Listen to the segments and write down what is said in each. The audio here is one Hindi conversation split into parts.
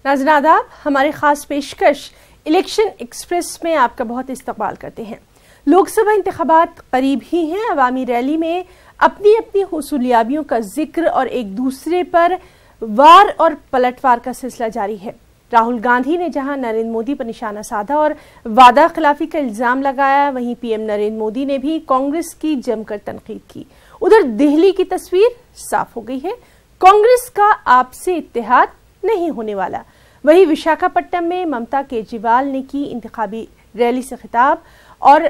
नाज़रीन आदाब, हमारी खास पेशकश इलेक्शन एक्सप्रेस में आपका बहुत इस्तकबाल करते हैं। लोकसभा इंतखाबात करीब ही हैं। अवामी रैली में अपनी अपनी हुसूलियाबियों का जिक्र और एक दूसरे पर वार और पलटवार का सिलसिला जारी है। राहुल गांधी ने जहां नरेंद्र मोदी पर निशाना साधा और वादा खिलाफी का इल्जाम लगाया, वहीं पीएम नरेंद्र मोदी ने भी कांग्रेस की जमकर तनकीद की। उधर दिल्ली की तस्वीर साफ हो गई है, कांग्रेस का आपसे इत्तेहाद नहीं होने वाला। वहीं विशाखापट्टनम में ममता केजरीवाल ने की इंतखाबी रैली से खिताब और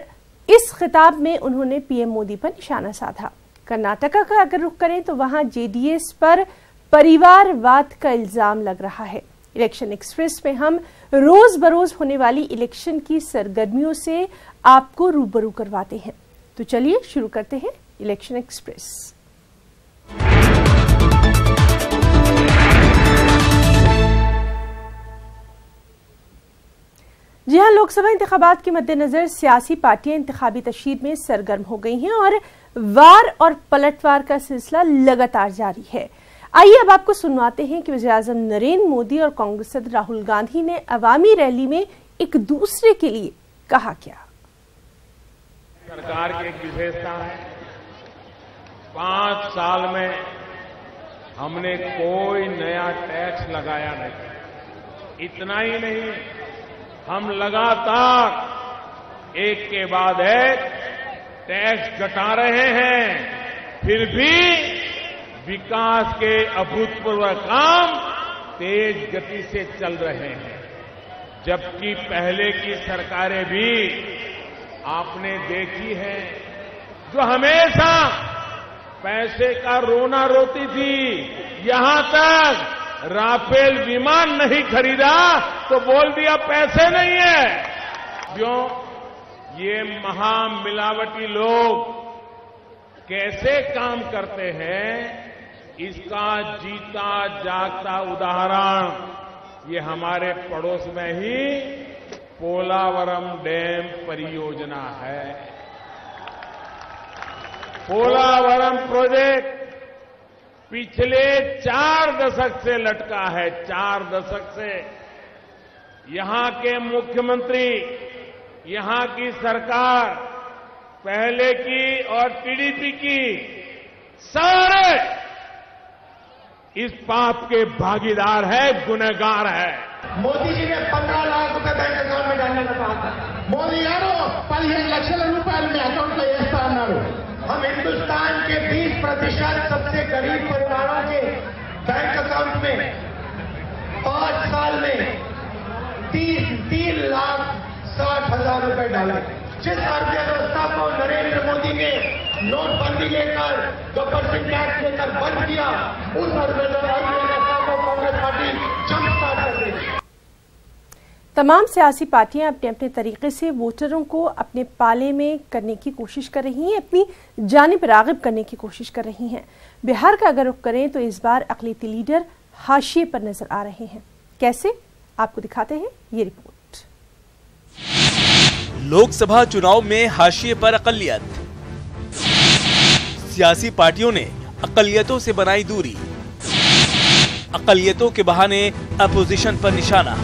इस खिताब में उन्होंने पीएम मोदी पर निशाना साधा। कर्नाटका का अगर रुख करें तो वहां जेडीएस पर परिवारवाद का इल्जाम लग रहा है। इलेक्शन एक्सप्रेस में हम रोज बरोज होने वाली इलेक्शन की सरगर्मियों से आपको रूबरू करवाते हैं। तो चलिए शुरू करते हैं इलेक्शन एक्सप्रेस। जी हां, लोकसभा इंतखाबात के मद्देनजर सियासी पार्टियां इंतखाबी तशहीर में सरगर्म हो गई हैं और वार और पलटवार का सिलसिला लगातार जारी है। आइए अब आपको सुनवाते हैं कि वज़ीर-ए-आज़म नरेंद्र मोदी और कांग्रेस सदर राहुल गांधी ने अवामी रैली में एक दूसरे के लिए कहा क्या। सरकार की एक विशेषता है, 5 साल में हमने कोई नया टैक्स लगाया नहीं। इतना ही नहीं, हम लगातार एक के बाद एक टैक्स घटा रहे हैं, फिर भी विकास के अभूतपूर्व काम तेज गति से चल रहे हैं। जबकि पहले की सरकारें भी आपने देखी है, जो हमेशा पैसे का रोना रोती थी। यहां तक राफेल विमान नहीं खरीदा तो बोल दिया पैसे नहीं है। क्यों? ये महामिलावटी लोग कैसे काम करते हैं, इसका जीता जागता उदाहरण ये हमारे पड़ोस में ही पोलावरम डैम परियोजना है। पोलावरम प्रोजेक्ट पिछले 4 दशक से लटका है। 4 दशक से यहां के मुख्यमंत्री, यहां की सरकार, पहले की और टीडीपी की, सारे इस पाप के भागीदार है, गुनहगार है। మోదీ जी ने 15 लाख रुपए बैंक अकाउंट में डालने को कहा था। మోదీ గారు 15 లక్షల రూపాయలు మీ అకౌంట్ లో వేస్తా అన్నారు। हम हिंदुस्तान के 20% सबसे गरीब परिवारों के बैंक अकाउंट में 5 साल में 3,60,000 रुपए डाले। जिस अर्थव्यवस्था को नरेंद्र मोदी ने नोटबंदी लेकर, गवर्नमेंट टैक्स लेकर बंद किया, उस अर्थव्यवस्था को कांग्रेस पार्टी जंप स्टार्ट कर रही है। तमाम सियासी पार्टियां अपने अपने तरीके से वोटरों को अपने पाले में करने की कोशिश कर रही हैं, अपनी जानिब राग़िब करने की कोशिश कर रही हैं। बिहार का अगर रुख करें तो इस बार अक़लियती लीडर हाशिए पर नजर आ रहे हैं। कैसे, आपको दिखाते हैं ये रिपोर्ट। लोकसभा चुनाव में हाशिए पर अक़लियत, सियासी पार्टियों ने अक़लियतों से बनाई दूरी, अक़लियतों के बहाने अपोजिशन पर निशाना।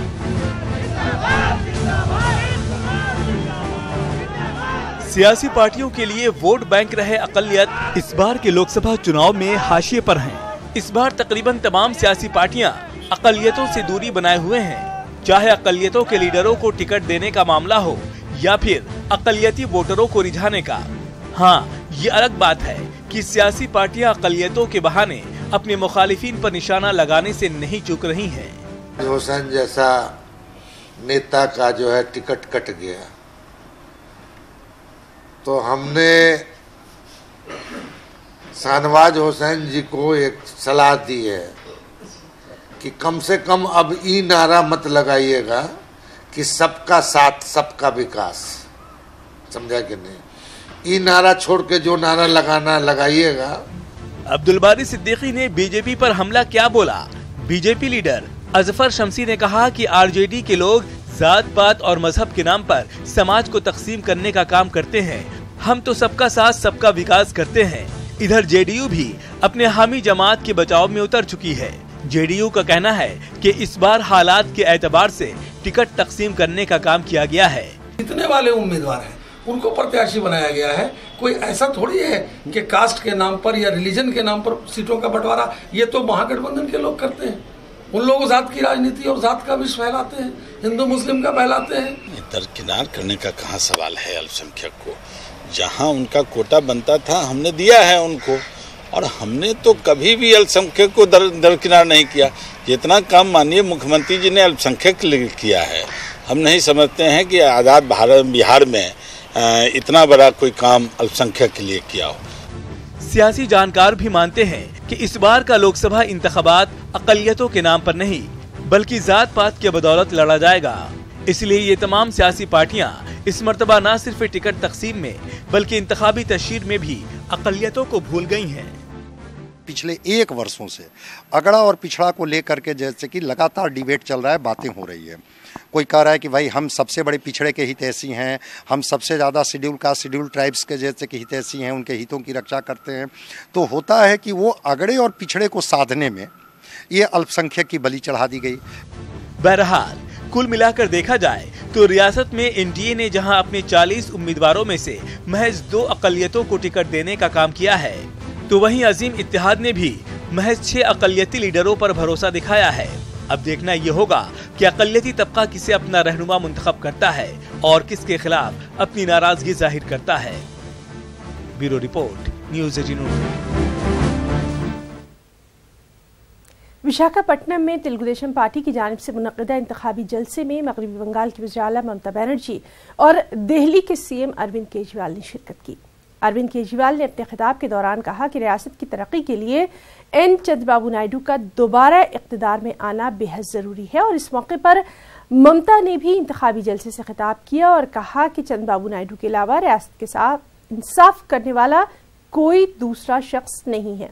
सियासी पार्टियों के लिए वोट बैंक रहे अक़लियत इस बार के लोकसभा चुनाव में हाशिए पर हैं। इस बार तकरीबन तमाम सियासी पार्टियां अक़लियतों से दूरी बनाए हुए हैं। चाहे अक़लियतों के लीडरों को टिकट देने का मामला हो या फिर अक़लियती वोटरों को रिझाने का। हाँ, ये अलग बात है कि सियासी पार्टियां अक़लियतों के बहाने अपने मुखालिफिन पर निशाना लगाने से नहीं चूक रही हैं। हुसैन जैसा नेता का जो है टिकट कट गया, तो हमने शाहनवाज हुसैन जी को एक सलाह दी है कि कम से कम अब ई नारा मत लगाइएगा कि सबका साथ सबका विकास। समझा कि नहीं? ई नारा छोड़ के जो नारा लगाना लगाइएगा। अब्दुल बारी सिद्दीकी ने बीजेपी पर हमला क्या बोला? बीजेपी लीडर अजफर शमसी ने कहा कि आरजेडी के लोग जात पात और मजहब के नाम पर समाज को तकसीम करने का काम करते हैं। हम तो सबका साथ सबका विकास करते हैं। इधर जेडीयू भी अपने हामी जमात के बचाव में उतर चुकी है। जेडीयू का कहना है कि इस बार हालात के एतबार से टिकट तकसीम करने का काम किया गया है। जितने वाले उम्मीदवार हैं उनको प्रत्याशी बनाया गया है। कोई ऐसा थोड़ी है कि कास्ट के नाम पर या रिलीजन के नाम पर सीटों का बंटवारा, ये तो महागठबंधन के लोग करते हैं। उन लोग जात की राजनीति और जात का विष फैलाते हैं, हिंदू मुस्लिम का फैलाते हैं। दरकिनार करने का कहाँ सवाल है। अल्पसंख्यक को जहाँ उनका कोटा बनता था हमने दिया है उनको, और हमने तो कभी भी अल्पसंख्यक को दरकिनार नहीं किया। जितना काम माननीय मुख्यमंत्री जी ने अल्पसंख्यक के लिए किया है, हम नहीं समझते हैं कि आज़ाद भारत बिहार में इतना बड़ा कोई काम अल्पसंख्यक के लिए किया हो। सियासी जानकार भी मानते हैं कि इस बार का लोकसभा इंतखाबात अकलियतों के नाम पर नहीं बल्कि जात पात के बदौलत लड़ा जाएगा। इसलिए ये तमाम सियासी पार्टियां इस मर्तबा न सिर्फ टिकट तकसीम में बल्कि इंतखाबी तशहीर में भी अकलियतों को भूल गई हैं। पिछले 1 वर्षों से अगड़ा और पिछड़ा को लेकर के जैसे कि लगातार डिबेट चल रहा है, बातें हो रही है। कोई कह रहा है कि भाई हम सबसे बड़े पिछड़े के हितैषी हैं, हम सबसे ज़्यादा शेड्यूल कास्ट शेड्यूल ट्राइब्स के जैसे कि हितैषी हैं, उनके हितों की रक्षा करते हैं। तो होता है कि वो अगड़े और पिछड़े को साधने में ये अल्पसंख्यक की बलि चढ़ा दी गई। बहरहाल कुल मिलाकर देखा जाए तो रियासत में एनडीए ने जहां अपने 40 उम्मीदवारों में से महज 2 अकलियतों को टिकट देने का काम किया है, तो वहीं अजीम इत्तेहाद ने भी महज 6 अकलियती लीडरों पर भरोसा दिखाया है। अब देखना ये होगा कि अकलियती तबका किसे अपना रहनुमा मुंतखब करता है और किसके खिलाफ अपनी नाराजगी जाहिर करता है। Bureau report, news 18। विशाखापट्टनम में तेलुगुदेशम पार्टी की जानिब से मुनक्किदा इंतखाबी जलसे में मगरबी बंगाल की वज़ीर आला ममता बनर्जी और दिल्ली के सीएम अरविंद केजरीवाल ने शिरकत की। अरविंद केजरीवाल ने अपने खिताब के दौरान कहा कि रियासत की तरक्की के लिए एन चंद्रबाबू नायडू का दोबारा इक़्तिदार में आना बेहद ज़रूरी है। और इस मौके पर ममता ने भी इंतखाबी जलसे से खिताब किया और कहा कि चंद्रबाबू नायडू के अलावा रियासत के साथ इंसाफ करने वाला कोई दूसरा शख्स नहीं है।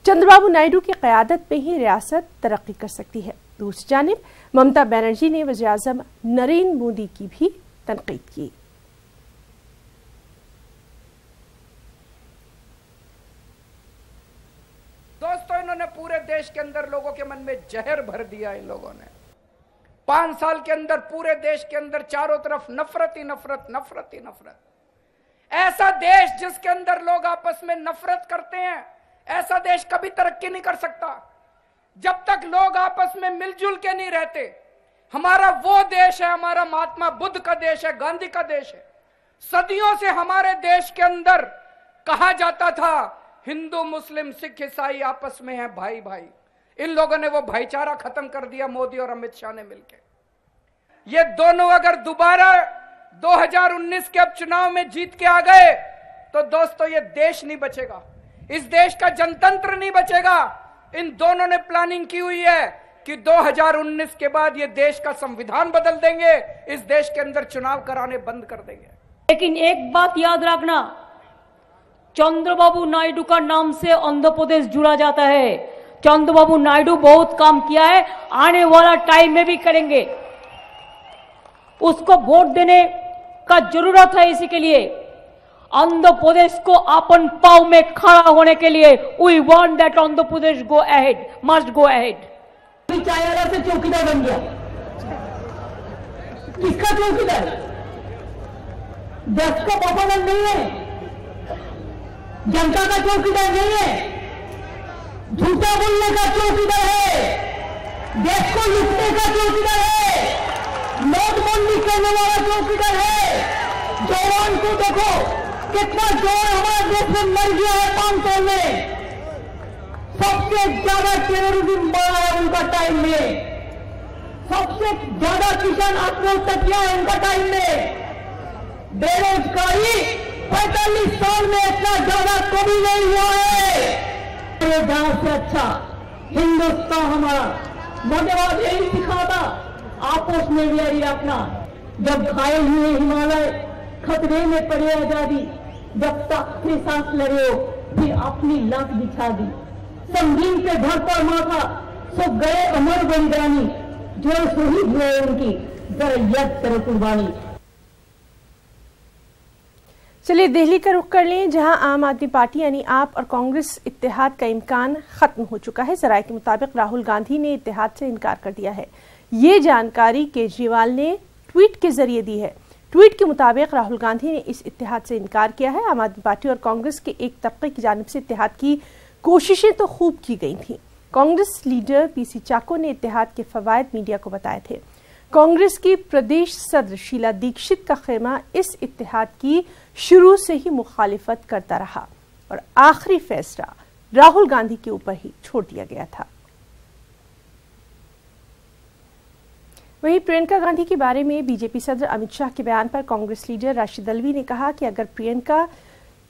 चंद्रबाबू नायडू की क़यादत में ही रियासत तरक्की कर सकती है। दूसरी जानिब ममता बनर्जी ने वज़ीर आज़म नरेंद्र मोदी की भी तनकीद की। दोस्तों, इन्होंने पूरे देश के अंदर लोगों के मन में जहर भर दिया। इन लोगों ने 5 साल के अंदर पूरे देश के अंदर चारों तरफ नफरत ही नफरत, नफरत ही नफरत। ऐसा देश जिसके अंदर लोग आपस में नफरत करते हैं, ऐसा देश कभी तरक्की नहीं कर सकता जब तक लोग आपस में मिलजुल के नहीं रहते। हमारा वो देश है, हमारा महात्मा बुद्ध का देश है, गांधी का देश है। सदियों से हमारे देश के अंदर कहा जाता था हिंदू मुस्लिम सिख ईसाई आपस में है भाई भाई। इन लोगों ने वो भाईचारा खत्म कर दिया, मोदी और अमित शाह ने मिलकर। ये दोनों अगर दोबारा 2019 के अब चुनाव में जीत के आ गए तो दोस्तों ये देश नहीं बचेगा, इस देश का जनतंत्र नहीं बचेगा। इन दोनों ने प्लानिंग की हुई है कि 2019 के बाद ये देश का संविधान बदल देंगे, इस देश के अंदर चुनाव कराने बंद कर देंगे। लेकिन एक बात याद रखना, चंद्रबाबू नायडू का नाम से आंध्र प्रदेश जुड़ा जाता है। चंद्रबाबू नायडू बहुत काम किया है, आने वाला टाइम में भी करेंगे। उसको वोट देने का जरूरत है। इसी के लिए आंध्र प्रदेश को अपन पांव में खड़ा होने के लिए we want that Andhra Pradesh go ahead, must go ahead. चायला से चौकीदार बन गया, किसका चौकीदार? देश का वफादार नहीं है, जनता का चौकीदार नहीं है, झूठा बोलने का चौकीदार है, देश को लूटने का चौकीदार है, नोटबंदी करने वाला चौकीदार है। जवान को देखो कितना जवान हमारे देश में मर गया है 5 साल में। सबसे ज्यादा टेररिज्म बढ़ा है उनका टाइम में, सबसे ज्यादा किसान आत्महत्या किया है उनका टाइम में। बेरोजगारी 45 साल में इतना ज्यादा कभी नहीं हुआ है। ये जहां से अच्छा हिंदुस्तान हमारा मोटेवाद यही सिखाता, आपस में लड़ी रखना। जब घायल हुए हिमालय, खतरे में पड़े आजादी, जब तक से सांस लड़े हो फिर अपनी लाश बिछा दी। संगीन पे घर पर माथा सब गए अमर बलिदानी, जो शहीद हुए उनकी जरा याद करो कुर्बानी। चलिए दिल्ली का रुख कर लें, जहां आम आदमी पार्टी यानी आप और कांग्रेस इत्तेहाद का इम्कान खत्म हो चुका है। जराये के मुताबिक राहुल गांधी ने इत्तेहाद से इनकार कर दिया है। ये जानकारी केजरीवाल ने ट्वीट के जरिए दी है। ट्वीट के मुताबिक राहुल गांधी ने इस इत्तेहाद से इनकार किया है। आम आदमी पार्टी और कांग्रेस के एक तबके की जानिब से इत्तेहाद की कोशिशें तो खूब की गई थी। कांग्रेस लीडर पीसी चाको ने इत्तेहाद के फवायद मीडिया को बताए थे। कांग्रेस की प्रदेश सदर शीला दीक्षित का खेमा इस इत्तेहाद की शुरू से ही मुखालिफत करता रहा और आखिरी फैसला राहुल गांधी के ऊपर ही छोड़ दिया गया था। वहीं प्रियंका गांधी के बारे में बीजेपी सदर अमित शाह के बयान पर कांग्रेस लीडर राशिद अल्वी ने कहा कि अगर प्रियंका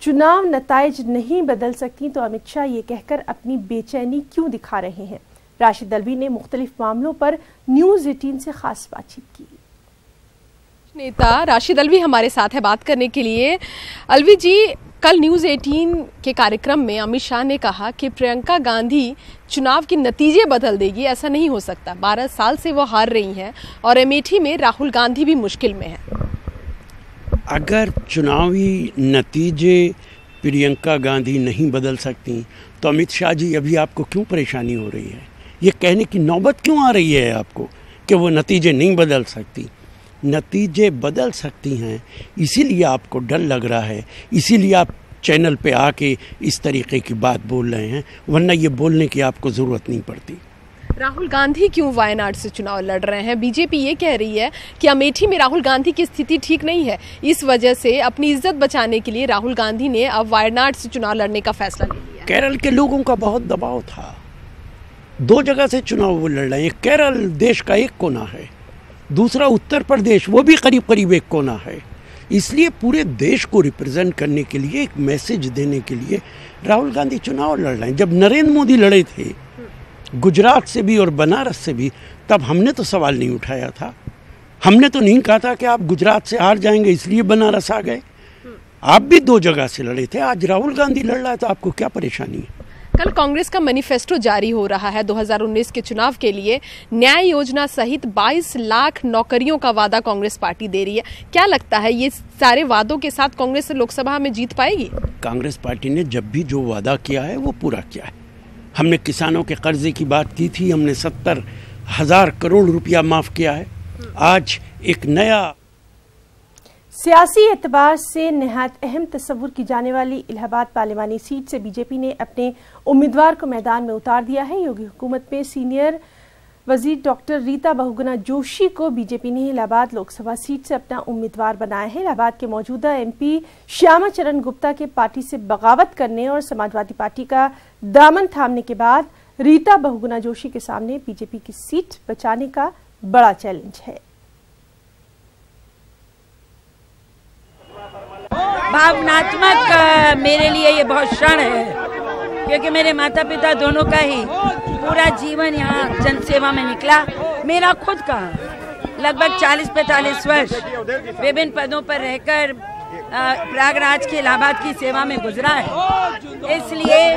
चुनाव नताइज नहीं बदल सकती तो अमित शाह ये कहकर अपनी बेचैनी क्यों दिखा रहे हैं। राशिद अल्वी ने मुख्तलिफ मामलों पर न्यूज 18 से खास बातचीत की। नेता राशिद अल्वी हमारे साथ है बात करने के लिए। अल्वी जी, कल न्यूज़ 18 के कार्यक्रम में अमित शाह ने कहा कि प्रियंका गांधी चुनाव के नतीजे बदल देगी, ऐसा नहीं हो सकता। 12 साल से वो हार रही हैं और अमेठी में राहुल गांधी भी मुश्किल में है। अगर चुनावी नतीजे प्रियंका गांधी नहीं बदल सकती तो अमित शाह जी अभी आपको क्यों परेशानी हो रही है? ये कहने की नौबत क्यों आ रही है आपको कि वो नतीजे नहीं बदल सकती? नतीजे बदल सकती हैं, इसीलिए आपको डर लग रहा है, इसीलिए आप चैनल पे आके इस तरीके की बात बोल रहे हैं, वरना ये बोलने की आपको ज़रूरत नहीं पड़ती। राहुल गांधी क्यों वायनाड से चुनाव लड़ रहे हैं? बीजेपी ये कह रही है कि अमेठी में राहुल गांधी की स्थिति ठीक नहीं है, इस वजह से अपनी इज्जत बचाने के लिए राहुल गांधी ने अब वायनाड से चुनाव लड़ने का फैसला ले लिया। केरल के लोगों का बहुत दबाव था, 2 जगह से चुनाव वो लड़ रहे हैं। केरल देश का एक कोना है, दूसरा उत्तर प्रदेश, वो भी करीब करीब एक कोना है। इसलिए पूरे देश को रिप्रेजेंट करने के लिए, एक मैसेज देने के लिए राहुल गांधी चुनाव लड़ रहे हैं। जब नरेंद्र मोदी लड़े थे गुजरात से भी और बनारस से भी, तब हमने तो सवाल नहीं उठाया था। हमने तो नहीं कहा था कि आप गुजरात से हार जाएंगे इसलिए बनारस आ गए। आप भी 2 जगह से लड़े थे, आज राहुल गांधी लड़ रहा है तो आपको क्या परेशानी है? कल कांग्रेस का मैनिफेस्टो जारी हो रहा है। 2019 के चुनाव के लिए न्याय योजना सहित 22 लाख नौकरियों का वादा कांग्रेस पार्टी दे रही है। क्या लगता है ये सारे वादों के साथ कांग्रेस लोकसभा में जीत पाएगी? कांग्रेस पार्टी ने जब भी जो वादा किया है वो पूरा किया है। हमने किसानों के कर्जे की बात की थी, हमने 70,000 करोड़ रुपया माफ किया है। आज एक नया सियासी एतबार से निहायत अहम तस्वुर की जाने वाली इलाहाबाद पार्लिमानी सीट से बीजेपी ने अपने उम्मीदवार को मैदान में उतार दिया है। योगी हुकूमत में सीनियर वजीर डॉक्टर रीता बहुगुना जोशी को बीजेपी ने इलाहाबाद लोकसभा सीट से अपना उम्मीदवार बनाया है। इलाहाबाद के मौजूदा एमपी श्यामा चरण गुप्ता के पार्टी से बगावत करने और समाजवादी पार्टी का दामन थामने के बाद रीता बहुगुना जोशी के सामने बीजेपी की सीट बचाने का बड़ा चैलेंज है। भावनात्मक मेरे लिए ये बहुत क्षण है, क्योंकि मेरे माता पिता दोनों का ही पूरा जीवन यहाँ जनसेवा में निकला। मेरा खुद का लगभग 40-45 वर्ष विभिन्न पदों पर रहकर प्रयागराज के इलाहाबाद की सेवा में गुजरा है। इसलिए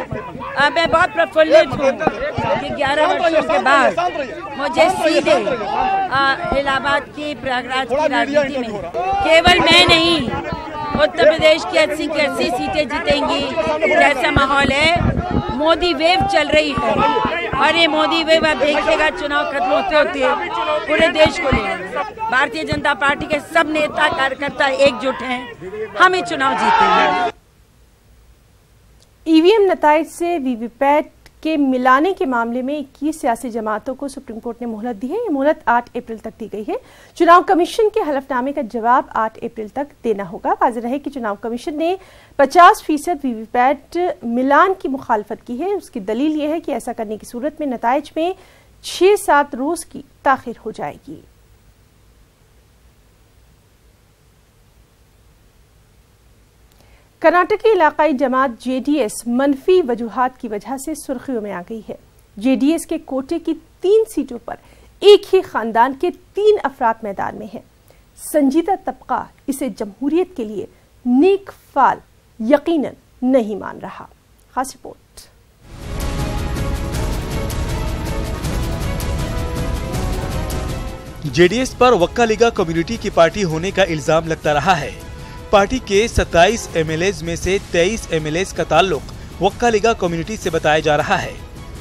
मैं बहुत प्रफुल्लित हूँ कि 11 वर्षों के बाद मुझे सीधे इलाहाबाद की प्रयागराज की राजनीति में केवल मैं नहीं, उत्तर प्रदेश की 80 की 80 सीटें जीतेंगी। जैसा माहौल है, मोदी वेव चल रही है और ये मोदी वेव आप देखिएगा चुनाव खत्म होते होते पूरे देश को ले। भारतीय जनता पार्टी के सब नेता कार्यकर्ता एकजुट हैं, हम ये चुनाव जीतेंगे। ईवीएम नताइज से वीवीपैट के मिलाने के मामले में 21 सियासी जमातों को सुप्रीम कोर्ट ने मोहलत दी है। ये मोहलत 8 अप्रैल तक दी गई है। चुनाव कमीशन के हलफनामे का जवाब 8 अप्रैल तक देना होगा। वाज़ेह रहे कि चुनाव कमीशन ने 50% वीवीपैट मिलान की मुखालफत की है। उसकी दलील यह है कि ऐसा करने की सूरत में नताइज में 6-7 रोज की ताखिर हो जाएगी। कर्नाटकी इलाकाई जमात जेडीएस मनफी वजूहात की वजह से सुर्खियों में आ गई है। जेडीएस के कोटे की 3 सीटों पर एक ही खानदान के 3 अफराद मैदान में हैं। संजीदा तबका इसे जमहूरियत के लिए नेक फाल यकीनन नहीं मान रहा। खास रिपोर्ट। जेडीएस पर वक्का लीगा कम्युनिटी की पार्टी होने का इल्जाम लगता रहा है। पार्टी के 27 MLAs में से 23 MLAs का ताल्लुक वक्का लीगा कम्युनिटी से बताया जा रहा है।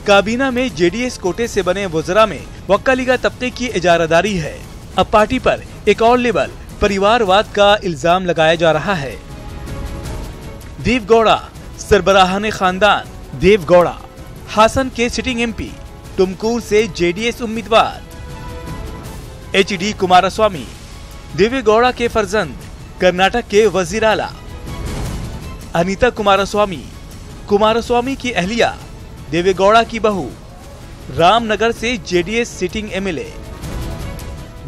काबीना में JDS कोटे से बने वज़रा में वक्का लीगा तबके की इजारादारी है। अब पार्टी पर एक और लेबल परिवारवाद का इल्जाम लगाया जा रहा है। देवगौड़ा सरबराहाने खानदान देवगौड़ा हासन के सिटिंग MP, तुमकुर से JDS उम्मीदवार। HD कुमारस्वामी देवेगौड़ा के फर्जंद, कर्नाटक के वजीर आला। अनीता कुमारस्वामी की अहलिया, देवेगौड़ा की बहू, रामनगर से JDS sitting MLA।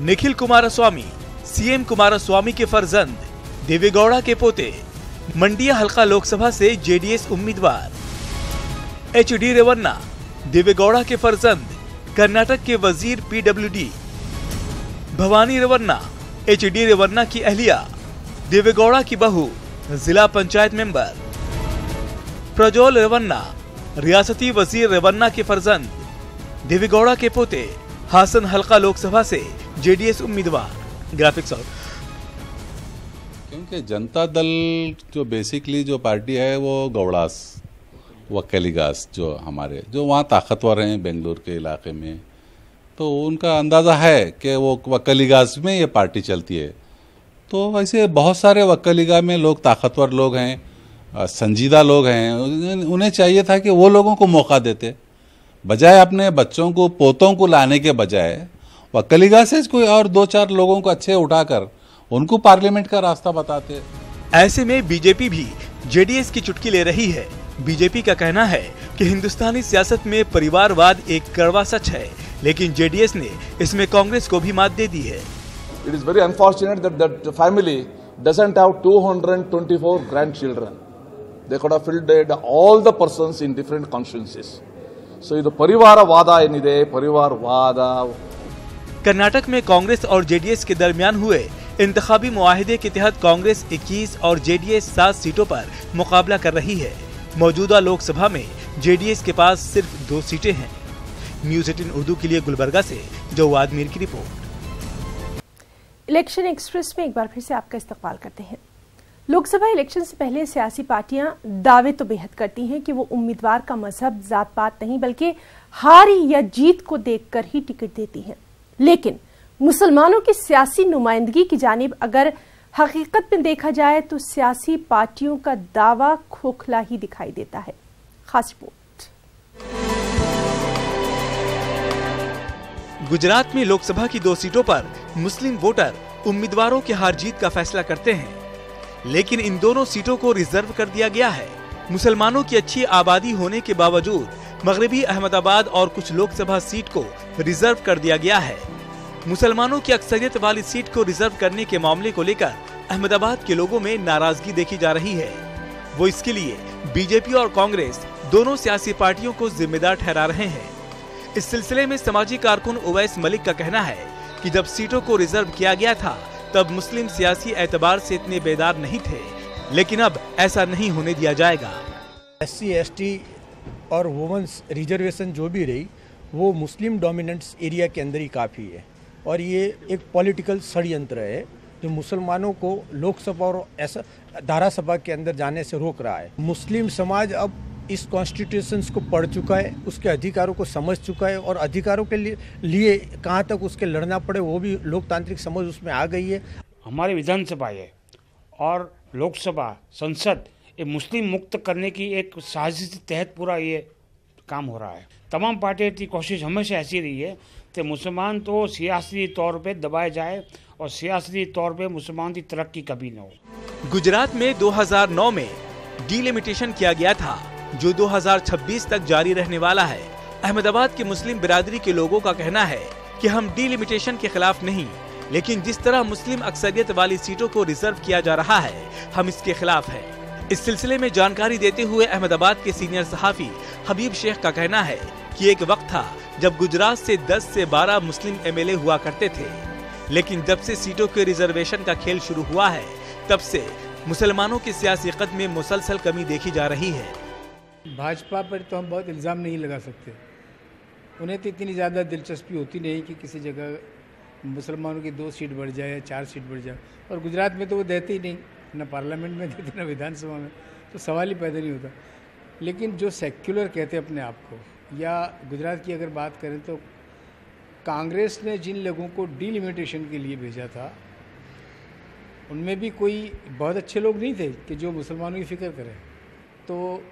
Nikhil Kumaraswamy CM Kumaraswamy के फर्जंद, देवेगौड़ा के पोते, मंडिया हल्का लोकसभा से JDS उम्मीदवार। HD रेवन्ना देवेगौड़ा के फर्जंद, कर्नाटक के वजीर PWD। भवानी रेवन्ना HD रेवन्ना की अहलिया, देवेगौड़ा की बहू, जिला पंचायत मेंबर। प्रज्वल रेवन्ना रियासती वजीर रेवन्ना के फर्जंद, देवेगौड़ा के पोते, हासन हल्का लोकसभा से JDS उम्मीदवार। ग्राफिक्स और क्योंकि जनता दल जो बेसिकली जो पार्टी है वो गौड़ास वक्कलीगास जो हमारे जो वहाँ ताकतवर हैं बेंगलुरु के इलाके में, तो उनका अंदाज़ा है कि वो वक्कलीगास में ये पार्टी चलती है। तो वैसे बहुत सारे वक्कलीगा में लोग ताकतवर लोग हैं, संजीदा लोग हैं, उन्हें चाहिए था कि वो लोगों को मौका देते, बजाय अपने बच्चों को पोतों को लाने के बजाय वक्कलीगा से कोई और 2-4 लोगों को अच्छे उठाकर उनको पार्लियामेंट का रास्ता बताते। ऐसे में बीजेपी भी JDS की चुटकी ले रही है। बीजेपी का कहना है कि हिंदुस्तानी सियासत में परिवारवाद एक कड़वा सच है, लेकिन JDS ने इसमें कांग्रेस को भी मात दे दी है। It is very unfortunate that the family doesn't have 224 grandchildren. They could have filled all the persons in different consciences. So ಇದು ಪರಿವಾರವಾದ ಏನಿದೆ ಪರಿವಾರವಾದ। कर्नाटक में कांग्रेस और JDS के दरमियान हुए इंतखाबी मुआहिदे के तहत कांग्रेस 21 और JDS 7 सीटों पर मुकाबला कर रही है। मौजूदा लोकसभा में JDS के पास सिर्फ 2 सीटें हैं। न्यूज़ 18 उर्दू के लिए गुलबर्गा से जवाद मीर की रिपोर्ट। इलेक्शन एक्सप्रेस में एक बार फिर से आपका इस्तकबाल करते हैं। लोकसभा इलेक्शन से पहले सियासी पार्टियां दावे तो बेहद करती हैं कि वो उम्मीदवार का मजहब, जात पात नहीं बल्कि हार या जीत को देखकर ही टिकट देती हैं। लेकिन मुसलमानों की सियासी नुमाइंदगी की जानिब अगर हकीकत में देखा जाए तो सियासी पार्टियों का दावा खोखला ही दिखाई देता है। खास रिपोर्ट। गुजरात में लोकसभा की 2 सीटों पर मुस्लिम वोटर उम्मीदवारों की हार जीत का फैसला करते हैं, लेकिन इन दोनों सीटों को रिजर्व कर दिया गया है। मुसलमानों की अच्छी आबादी होने के बावजूद मगरबी अहमदाबाद और कुछ लोकसभा सीट को रिजर्व कर दिया गया है। मुसलमानों की अक्सरियत वाली सीट को रिजर्व करने के मामले को लेकर अहमदाबाद के लोगों में नाराजगी देखी जा रही है। वो इसके लिए बीजेपी और कांग्रेस दोनों सियासी पार्टियों को जिम्मेदार ठहरा रहे हैं। इस सिलसिले में समाजी कारकुन उवैस मलिक का कहना है कि जब सीटों को रिजर्व किया गया था तब मुस्लिम सियासी एतबार से इतने बेदार नहीं थे, लेकिन अब ऐसा नहीं होने दिया जाएगा। SC ST और वुमेन्स रिजर्वेशन जो भी रही वो मुस्लिम डोमिनेंट्स एरिया के अंदर ही काफ़ी है, और ये एक पॉलिटिकल षड्यंत्र है जो मुसलमानों को लोकसभा और ऐसा धारासभा के अंदर जाने से रोक रहा है। मुस्लिम समाज अब इस कॉन्स्टिट्यूशन को पढ़ चुका है, उसके अधिकारों को समझ चुका है, और अधिकारों के लिए कहाँ तक उसके लड़ना पड़े वो भी लोकतांत्रिक समझ उसमें आ गई है। हमारी विधानसभा है और लोकसभा संसद ये मुस्लिम मुक्त करने की एक साजिश के तहत पूरा ये काम हो रहा है। तमाम पार्टियों की कोशिश हमेशा ऐसी रही है कि मुसलमान तो सियासी तौर पे दबाए जाए और सियासी तौर पे मुसलमान की तरक्की कभी न हो। गुजरात में 2009 में डिलिमिटेशन किया गया था जो 2026 तक जारी रहने वाला है। अहमदाबाद की मुस्लिम बिरादरी के लोगों का कहना है कि हम डिलिमिटेशन के खिलाफ नहीं, लेकिन जिस तरह मुस्लिम अक्सरियत वाली सीटों को रिजर्व किया जा रहा है हम इसके खिलाफ हैं। इस सिलसिले में जानकारी देते हुए अहमदाबाद के सीनियर सहाफी हबीब शेख का कहना है कि एक वक्त था जब गुजरात से 10 से 12 मुस्लिम MLA हुआ करते थे, लेकिन जब से सीटों के रिजर्वेशन का खेल शुरू हुआ है तब से मुसलमानों की सियासी कद में मुसलसल कमी देखी जा रही है। भाजपा पर तो हम बहुत इल्ज़ाम नहीं लगा सकते, उन्हें तो इतनी ज़्यादा दिलचस्पी होती नहीं कि किसी जगह मुसलमानों की 2 सीट बढ़ जाए या 4 सीट बढ़ जाए, और गुजरात में तो वो देते ही नहीं। न पार्लियामेंट में देते न विधानसभा में, तो सवाल ही पैदा नहीं होता। लेकिन जो सेक्युलर कहते हैं अपने आप को, या गुजरात की अगर बात करें तो कांग्रेस ने जिन लोगों को डिलिमिटेशन के लिए भेजा था उनमें भी कोई बहुत अच्छे लोग नहीं थे कि जो मुसलमानों की फ़िक्र करें। तो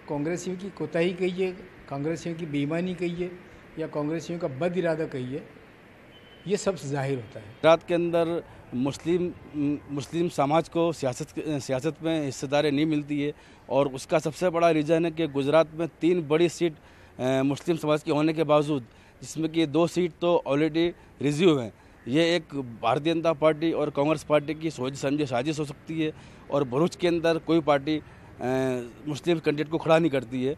कांग्रेसियों की कोताही कहिए, कांग्रेसियों की बेईमानी कहिए, या कांग्रेसियों का बद इरादा कहिए, ये सब जाहिर होता है। गुजरात के अंदर मुस्लिम समाज को सियासत में हिस्सेदारी नहीं मिलती है, और उसका सबसे बड़ा रीज़न है कि गुजरात में 3 बड़ी सीट मुस्लिम समाज की होने के बावजूद, जिसमें कि 2 सीट तो ऑलरेडी रिज्यू हैं, ये एक भारतीय जनता पार्टी और कांग्रेस पार्टी की सोच समझे साजिश हो सकती है, और भरूच के अंदर कोई पार्टी मुस्लिम कैंडिडेट को खड़ा नहीं करती है।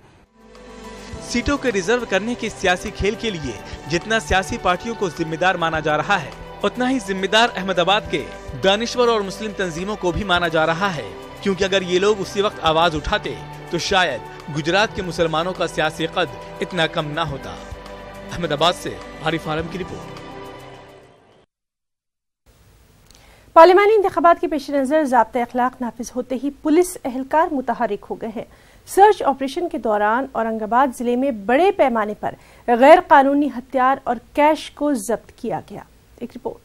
सीटों के रिजर्व करने के सियासी खेल के लिए जितना सियासी पार्टियों को जिम्मेदार माना जा रहा है, उतना ही जिम्मेदार अहमदाबाद के दानिश्वर और मुस्लिम तंजीमों को भी माना जा रहा है, क्योंकि अगर ये लोग उसी वक्त आवाज उठाते तो शायद गुजरात के मुसलमानों का सियासी कद इतना कम ना होता। अहमदाबाद से आरिफ आलम की रिपोर्ट। पार्लिमानी इंतखाबात के पेश नज़र ज़ाब्ता अखलाक नाफिज होते ही पुलिस एहलकार मुतहरिक हो गए हैं। सर्च ऑपरेशन के दौरान औरंगाबाद जिले में बड़े पैमाने पर गैर कानूनी हथियार और कैश को जब्त किया गया। एक रिपोर्ट।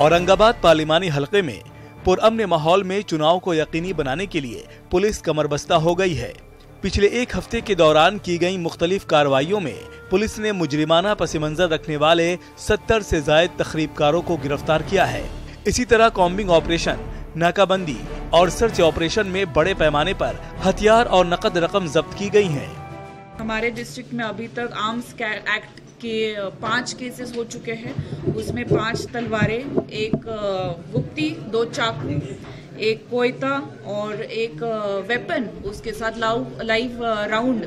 औरंगाबाद पार्लिमानी हलके में पुरअमन माहौल में चुनाव को यकीनी बनाने के लिए पुलिस कमरबस्ता हो गई है। पिछले 1 हफ्ते के दौरान की गई मुख्तलिफ कार्रवाइयों में पुलिस ने मुजरिमाना पसिमंजर रखने वाले 70 से ज्यादा तखरीबकारों को गिरफ्तार किया है। इसी तरह कॉम्बिंग ऑपरेशन, नाकाबंदी और सर्च ऑपरेशन में बड़े पैमाने पर हथियार और नकद रकम जब्त की गई हैं। हमारे डिस्ट्रिक्ट में अभी तक आर्म्स एक्ट के 5 केसेस हो चुके हैं। उसमें 5 तलवारें, 1 गुप्ती, 2 चाकू, 1 कोयता और 1 वेपन, उसके साथ लाइव राउंड,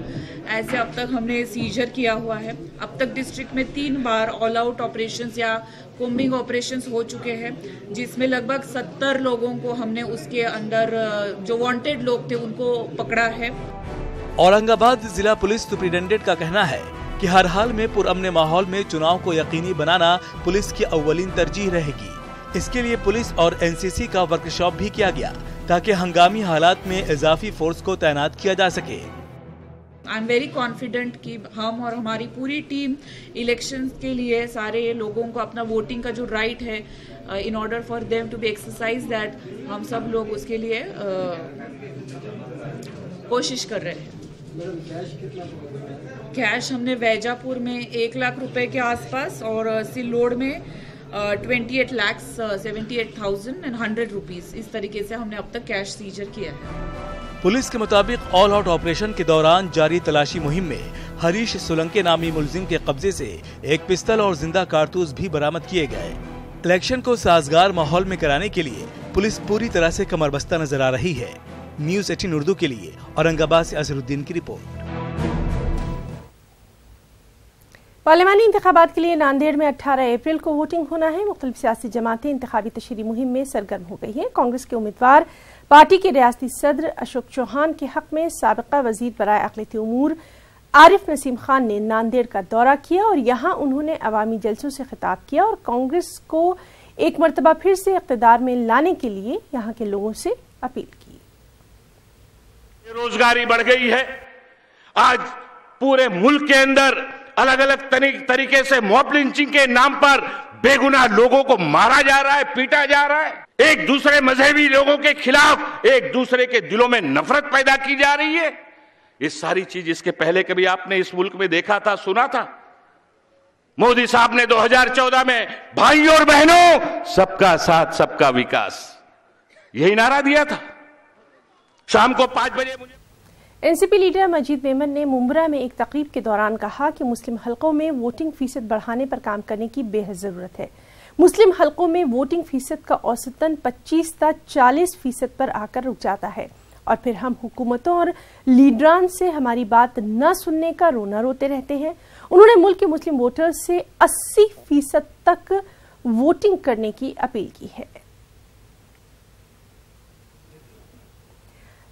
ऐसे अब तक हमने सीजर किया हुआ है। अब तक डिस्ट्रिक्ट में 3 बार ऑल आउट ऑपरेशंस या कोम्बिंग ऑपरेशंस हो चुके हैं, जिसमें लगभग 70 लोगों को हमने उसके अंदर जो वांटेड लोग थे उनको पकड़ा है। औरंगाबाद जिला पुलिस सुपरिटेंडेंट का कहना है कि हर हाल में पुरअमन माहौल में चुनाव को यकीनी बनाना पुलिस की अव्वलीन तरजीह रहेगी। इसके लिए पुलिस और एनसीसी का वर्कशॉप भी किया गया ताकि हंगामी हालात में इजाफी फोर्स को तैनात किया जा सके। आई एम वेरी कॉन्फिडेंट कि हम और हमारी पूरी टीम इलेक्शंस के लिए सारे लोगों को अपना वोटिंग का जो राइट है, in order for them to be exercise that, हम सब लोग उसके लिए कोशिश कर रहे हैं। कैश हमने वैजापुर में 1 लाख रुपए के आसपास और सिल्लोड में 28,78,100 रुपीस, इस तरीके से हमने अब तक कैश सीजर किया है। पुलिस के मुताबिक ऑल आउट ऑपरेशन के दौरान जारी तलाशी मुहिम में हरीश सोलंके नामी मुलजिम के कब्जे से 1 पिस्तल और जिंदा कारतूस भी बरामद किए गए। इलेक्शन को साजगार माहौल में कराने के लिए पुलिस पूरी तरह से कमरबस्ता नजर आ रही है। न्यूज़ 18 उर्दू के लिए औरंगाबाद से अजहरुद्दीन की रिपोर्ट। पार्लिमानी इंतखाबात के लिए नांदेड़ में 18 अप्रैल को वोटिंग होना है। मुख्तलिफ सियासी जमातें इंतखाबी तशरीह मुहिम में सरगर्म हो गई हैं। कांग्रेस के उम्मीदवार पार्टी के रियासती सदर अशोक चौहान के हक में साबिका वजीर बराए अक़लियती उमूर आरिफ नसीम खान ने नांदेड़ का दौरा किया और यहाँ उन्होंने अवामी जलसों से खिताब किया और कांग्रेस को एक मरतबा फिर से इक़्तिदार में लाने के लिए यहाँ के लोगों से अपील की। बेरोजगारी बढ़ गई है। आज पूरे मुल्क के अंदर अलग अलग तरीके से मॉब लिंचिंग के नाम पर बेगुनाह लोगों को मारा जा रहा है, पीटा जा रहा है। एक दूसरे मजहबी लोगों के खिलाफ एक दूसरे के दिलों में नफरत पैदा की जा रही है। ये सारी चीज इसके पहले कभी आपने इस मुल्क में देखा था, सुना था? मोदी साहब ने 2014 में भाइयों और बहनों सबका साथ सबका विकास, यही नारा दिया था। शाम को 5 बजे मुझे एनसीपी लीडर मजीद मेमन ने मुंब्रा में एक तकरीब के दौरान कहा कि मुस्लिम हलकों में वोटिंग फीसद बढ़ाने पर काम करने की बेहद जरूरत है। मुस्लिम हलकों में वोटिंग फीसद का औसतन 25 से 40% पर आकर रुक जाता है और फिर हम हुकूमतों और लीडरान से हमारी बात न सुनने का रोना रोते रहते हैं। उन्होंने मुल्क के मुस्लिम वोटर्स से 80% तक वोटिंग करने की अपील की है।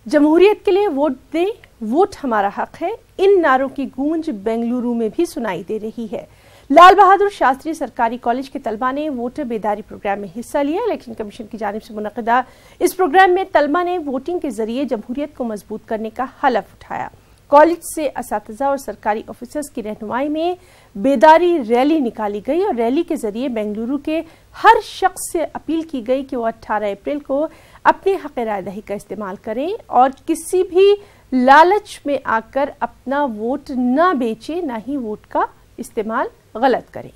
जमहूरियत के लिए वोट दें, वोट हमारा हक है, इन नारों की गूंज बेंगलुरु में भी सुनाई दे रही है। लाल बहादुर शास्त्री सरकारी कॉलेज के तलबा ने वोटर बेदारी प्रोग्राम में हिस्सा लिया। इलेक्शन कमीशन की जानिब से मुनक़िदा इस प्रोग्राम में तलबा ने वोटिंग के जरिए जमहूरियत को मजबूत करने का हलफ उठाया। कॉलेज से असातिज़ा और सरकारी ऑफिसर्स की रहनुमाई में बेदारी रैली निकाली गई और रैली के जरिए बेंगलुरु के हर शख्स से अपील की गई कि वो 18 अप्रैल को अपने हक़ राय दही का इस्तेमाल करें और किसी भी लालच में आकर अपना वोट न बेचे, न ही वोट का इस्तेमाल गलत करें।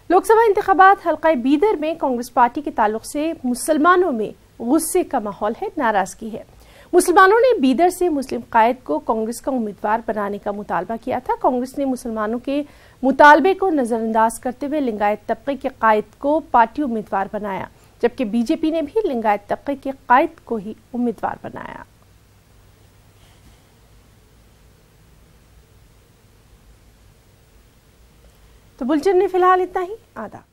लोकसभा इंतखाबात हल्का बीदर में कांग्रेस पार्टी के ताल्लुक से मुसलमानों में गुस्से का माहौल है, नाराजगी है। मुसलमानों ने बीदर से मुस्लिम कायद को कांग्रेस का उम्मीदवार बनाने का मुतालबा किया था। कांग्रेस ने मुसलमानों के मुतालबे को नजरअंदाज करते हुए लिंगायत तबके के कायद को पार्टी उम्मीदवार बनाया, जबकि बीजेपी ने भी लिंगायत तबके के कायद को ही उम्मीदवार बनाया। तो बुलेटिन में फिलहाल इतना ही। आदाब।